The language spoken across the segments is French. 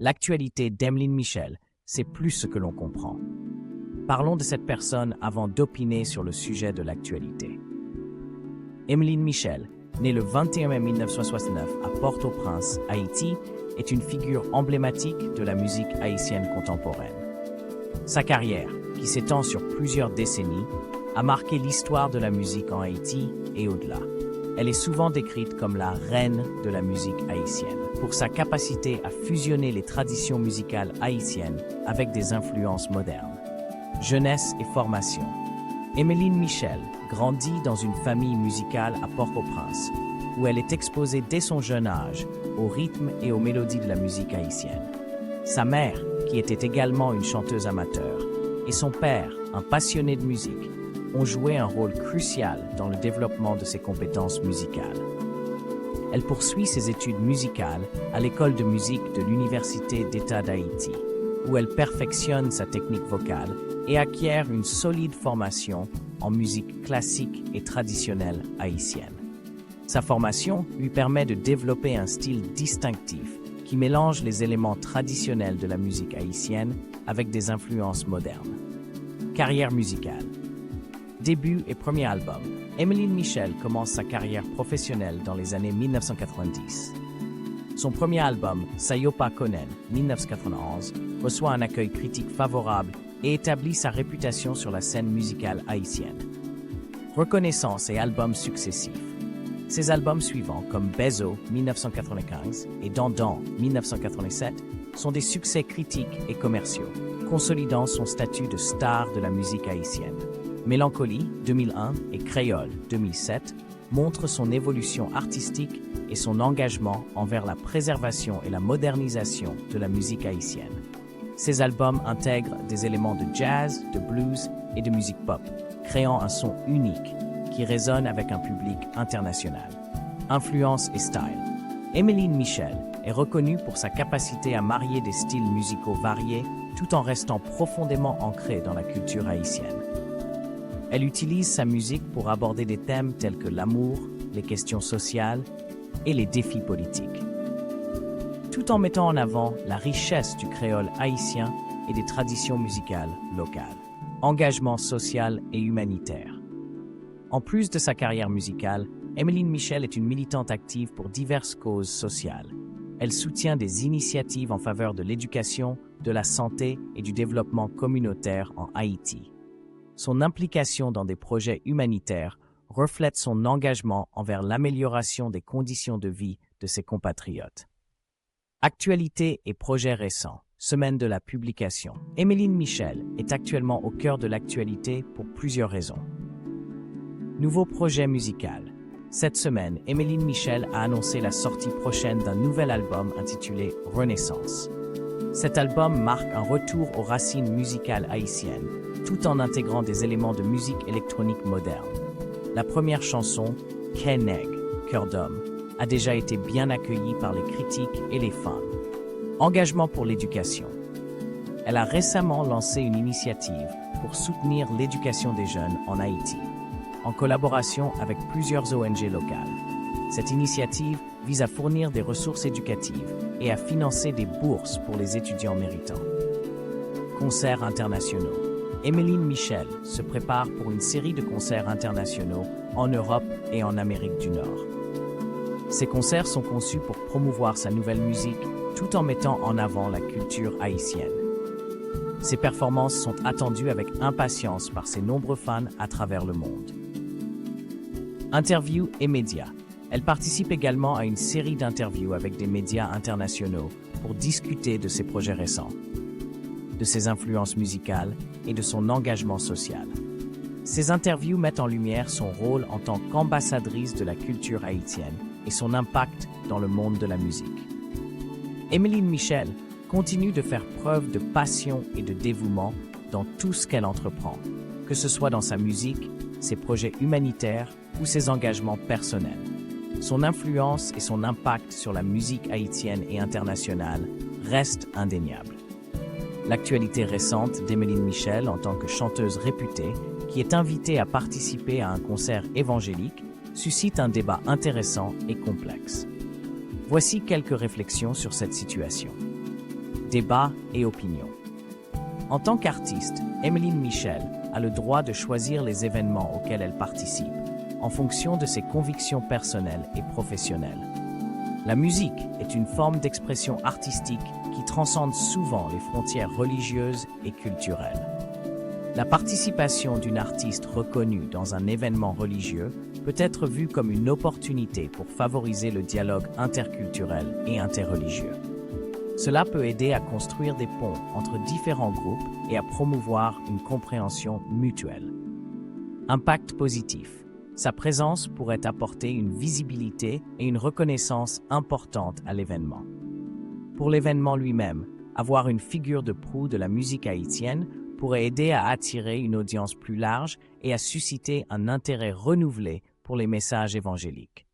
L'actualité d'Emeline Michel, c'est plus ce que l'on comprend. Parlons de cette personne avant d'opiner sur le sujet de l'actualité. Emeline Michel, née le 21 mai 1969 à Port-au-Prince, Haïti, est une figure emblématique de la musique haïtienne contemporaine. Sa carrière, qui s'étend sur plusieurs décennies, a marqué l'histoire de la musique en Haïti et au-delà. Elle est souvent décrite comme la reine de la musique haïtienne, pour sa capacité à fusionner les traditions musicales haïtiennes avec des influences modernes. Jeunesse et formation. Emeline Michel grandit dans une famille musicale à Port-au-Prince, où elle est exposée dès son jeune âge au rythme et aux mélodies de la musique haïtienne. Sa mère, qui était également une chanteuse amateur, et son père, un passionné de musique, ont joué un rôle crucial dans le développement de ses compétences musicales. Elle poursuit ses études musicales à l'école de musique de l'Université d'État d'Haïti, où elle perfectionne sa technique vocale et acquiert une solide formation en musique classique et traditionnelle haïtienne. Sa formation lui permet de développer un style distinctif qui mélange les éléments traditionnels de la musique haïtienne avec des influences modernes. Carrière musicale. Début et premier album. Emeline Michel commence sa carrière professionnelle dans les années 1990. Son premier album, Sayopa Konen, 1991, reçoit un accueil critique favorable et établit sa réputation sur la scène musicale haïtienne. Reconnaissance et albums successifs. Ses albums suivants, comme Bezo, 1995, et Dandan, 1987, sont des succès critiques et commerciaux, consolidant son statut de star de la musique haïtienne. Mélancolie, 2001, et Créole, 2007, montrent son évolution artistique et son engagement envers la préservation et la modernisation de la musique haïtienne. Ces albums intègrent des éléments de jazz, de blues et de musique pop, créant un son unique qui résonne avec un public international. Influence et style. Emeline Michel est reconnue pour sa capacité à marier des styles musicaux variés tout en restant profondément ancrée dans la culture haïtienne. Elle utilise sa musique pour aborder des thèmes tels que l'amour, les questions sociales et les défis politiques, tout en mettant en avant la richesse du créole haïtien et des traditions musicales locales. Engagement social et humanitaire. En plus de sa carrière musicale, Emeline Michel est une militante active pour diverses causes sociales. Elle soutient des initiatives en faveur de l'éducation, de la santé et du développement communautaire en Haïti. Son implication dans des projets humanitaires reflète son engagement envers l'amélioration des conditions de vie de ses compatriotes. Actualité et projets récents. Semaine de la publication. Emeline Michel est actuellement au cœur de l'actualité pour plusieurs raisons. Nouveau projet musical. Cette semaine, Emeline Michel a annoncé la sortie prochaine d'un nouvel album intitulé Renaissance. Cet album marque un retour aux racines musicales haïtiennes, tout en intégrant des éléments de musique électronique moderne. La première chanson, Keneg, Cœur d'homme, a déjà été bien accueillie par les critiques et les fans. Engagement pour l'éducation. Elle a récemment lancé une initiative pour soutenir l'éducation des jeunes en Haïti, en collaboration avec plusieurs ONG locales. Cette initiative vise à fournir des ressources éducatives et à financer des bourses pour les étudiants méritants. Concerts internationaux. Emeline Michel se prépare pour une série de concerts internationaux en Europe et en Amérique du Nord. Ces concerts sont conçus pour promouvoir sa nouvelle musique tout en mettant en avant la culture haïtienne. Ces performances sont attendues avec impatience par ses nombreux fans à travers le monde. Interviews et médias. Elle participe également à une série d'interviews avec des médias internationaux pour discuter de ses projets récents, de ses influences musicales et de son engagement social. Ces interviews mettent en lumière son rôle en tant qu'ambassadrice de la culture haïtienne et son impact dans le monde de la musique. Emeline Michel continue de faire preuve de passion et de dévouement dans tout ce qu'elle entreprend, que ce soit dans sa musique, ses projets humanitaires ou ses engagements personnels. Son influence et son impact sur la musique haïtienne et internationale restent indéniables. L'actualité récente d'Emeline Michel en tant que chanteuse réputée, qui est invitée à participer à un concert évangélique, suscite un débat intéressant et complexe. Voici quelques réflexions sur cette situation. débats et opinions. En tant qu'artiste, Emeline Michel a le droit de choisir les événements auxquels elle participe, en fonction de ses convictions personnelles et professionnelles. La musique est une forme d'expression artistique qui transcende souvent les frontières religieuses et culturelles. La participation d'une artiste reconnue dans un événement religieux peut être vue comme une opportunité pour favoriser le dialogue interculturel et interreligieux. Cela peut aider à construire des ponts entre différents groupes et à promouvoir une compréhension mutuelle. Impact positif. Sa présence pourrait apporter une visibilité et une reconnaissance importante à l'événement. Pour l'événement lui-même, avoir une figure de proue de la musique haïtienne pourrait aider à attirer une audience plus large et à susciter un intérêt renouvelé pour les messages évangéliques.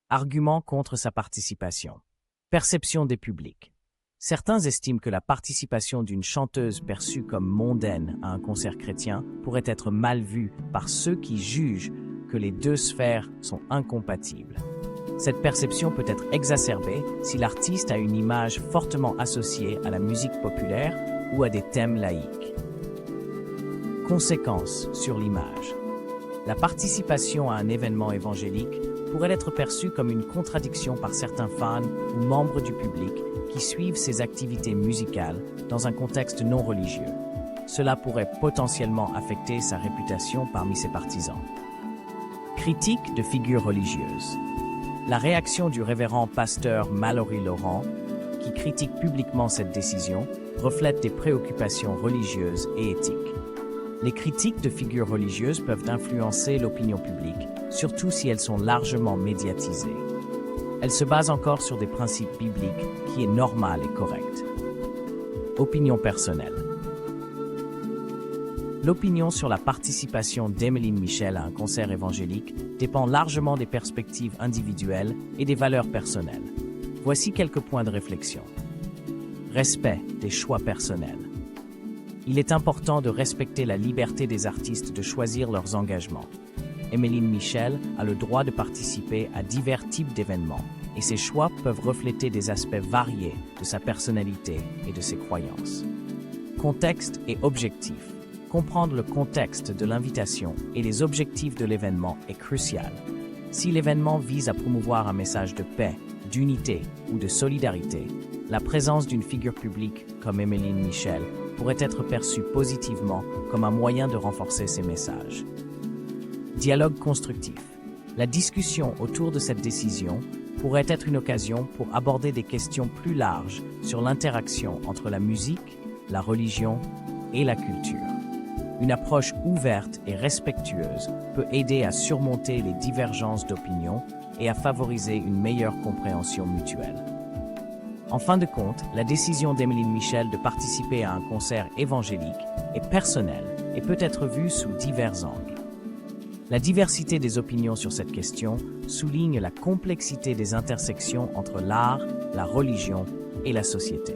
Argument contre sa participation. Perception des publics. Certains estiment que la participation d'une chanteuse perçue comme mondaine à un concert chrétien pourrait être mal vue par ceux qui jugent que les deux sphères sont incompatibles. Cette perception peut être exacerbée si l'artiste a une image fortement associée à la musique populaire ou à des thèmes laïques. Conséquences sur l'image. La participation à un événement évangélique pourrait être perçue comme une contradiction par certains fans ou membres du public qui suivent ces activités musicales dans un contexte non religieux. Cela pourrait potentiellement affecter sa réputation parmi ses partisans. Critique de figures religieuses. La réaction du révérend pasteur Mallory Laurent, qui critique publiquement cette décision, reflète des préoccupations religieuses et éthiques. Les critiques de figures religieuses peuvent influencer l'opinion publique, surtout si elles sont largement médiatisées. Elles se basent encore sur des principes bibliques qui est normal et correct. Opinion personnelle. L'opinion sur la participation d'Emeline Michel à un concert évangélique dépend largement des perspectives individuelles et des valeurs personnelles. Voici quelques points de réflexion. Respect des choix personnels. Il est important de respecter la liberté des artistes de choisir leurs engagements. Emeline Michel a le droit de participer à divers types d'événements, et ses choix peuvent refléter des aspects variés de sa personnalité et de ses croyances. Contexte et objectif. Comprendre le contexte de l'invitation et les objectifs de l'événement est crucial. Si l'événement vise à promouvoir un message de paix, d'unité ou de solidarité, la présence d'une figure publique comme Emeline Michel pourrait être perçue positivement comme un moyen de renforcer ces messages. Dialogue constructif. La discussion autour de cette décision pourrait être une occasion pour aborder des questions plus larges sur l'interaction entre la musique, la religion et la culture. Une approche ouverte et respectueuse peut aider à surmonter les divergences d'opinion et à favoriser une meilleure compréhension mutuelle. En fin de compte, la décision d'Emeline Michel de participer à un concert évangélique est personnelle et peut être vue sous divers angles. La diversité des opinions sur cette question souligne la complexité des intersections entre l'art, la religion et la société.